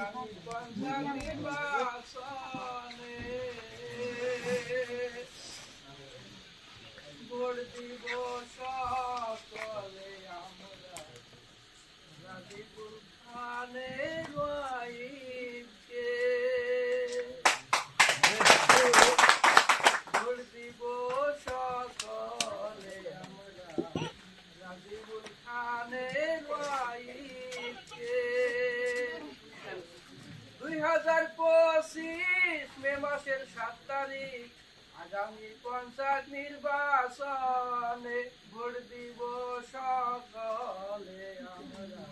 আগামী পঞ্চায়েত নির্বাচনে ভোট দিব সকলে আমরা গাজীপুর খানের ওয়াইফকে ভোট দিব সকলে আমরা গাজীপুর খানের ওয়াইফকে 2025 মে মাসের 7 তারিখ আগামী পঞ্চায়েত নির্বাচনে ভোট দিব সকলে আমরা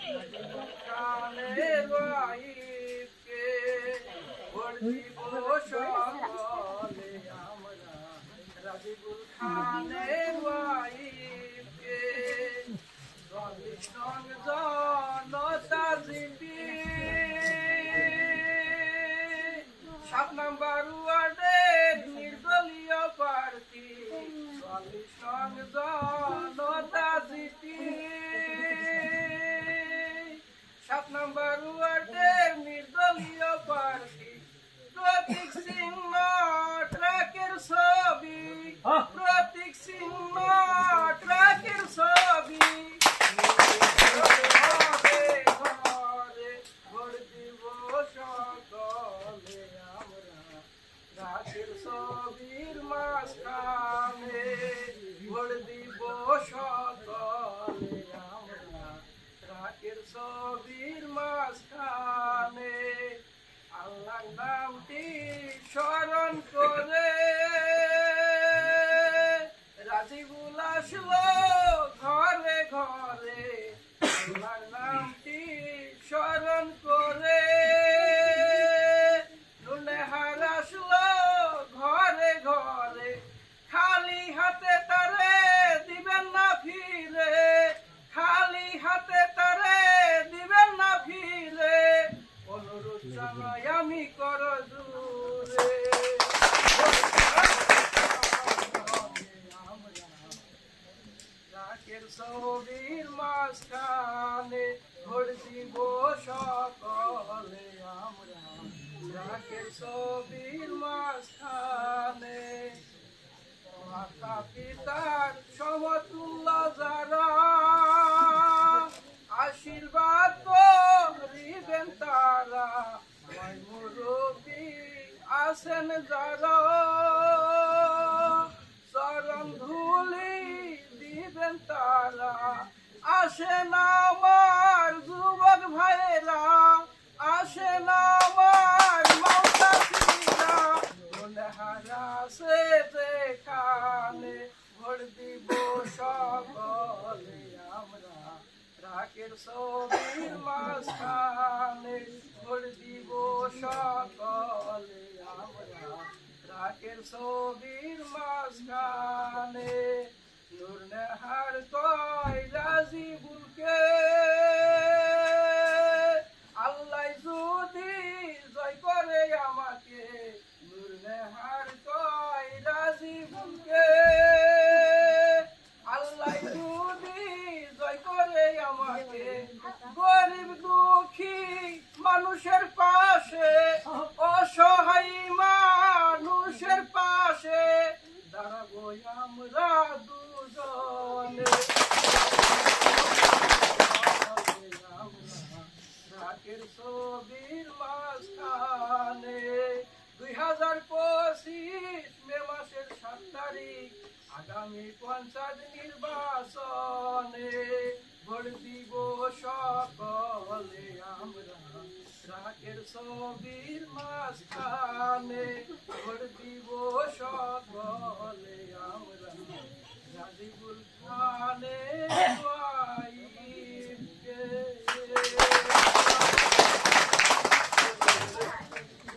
গাজীপুর খানের ওয়াইফকে ভোট দিব সকলে আমরা গাজীপুর খানের ওয়াইফকে 40 নং জনতা জিপি 7 নম্বর ওয়ার্ডের নির্দলীয় প্রার্থী 40 নং জনতা জিপি 7 নম্বর ওয়ার্ডের নির্দলীয় প্রার্থী প্রতীক চিহ্ন ট্রাকের ছবি প্রতীক চিহ্ন ট্রাকের ছবি রাতের ছবির মাঝখানে ভোট দিব সকলে আমরা রাতের ছবির মাঝখানে আল্লাহর নামটি স্মরণ করে রাজিবুল আসলো ঘরে ঘরে আল্লাহর নামটি স্মরণ করে ঘরে খালি হাতে তারে দিবেন না ফিরে খালি হাতে তারে দিবেন না ফিরে অনুরোধ জানাই আমি কর জোরে রাকের ছবির মাঝখানে ভোট দিব সকলে আমরা রাকের ছবির মাঝখানে মাতা পিতার সমতুল্য যারা আশীর্বাদ করিবেন তারা মুরব্বী আছেন যারা চরণ ধুলি দিবেন তারা আসেন আমার যুবক ভাইয়েরা আসেন আমার মাওতাসীরা হারাসে যেখানে ভোট দিব সকলে আমরা রাকের ছবির মাঝখানে ভোট দিব সকলে আমরা রাকের ছবির মাঝখানে নুরনেহার কয় রাজিবুলকে আল্লাহ যদি জয় করে আমাকে নুরনেহার কয় রাজিবুলকে আল্লাহ যদি জয় করে আমাকে গরিব দুঃখী মানুষের পাশে অসহায় মানুষের পাশে দাঁড়াবো আমরা দুজনে রাকের ছবির মাঝখানে 2025 মে মাসের 7 তারিখ আগামী পঞ্চায়েত নির্বাচনে ভোট দিব সকলে আমরা রাকের ছবির মাঝখানে ভোট দিব সকলে আমরা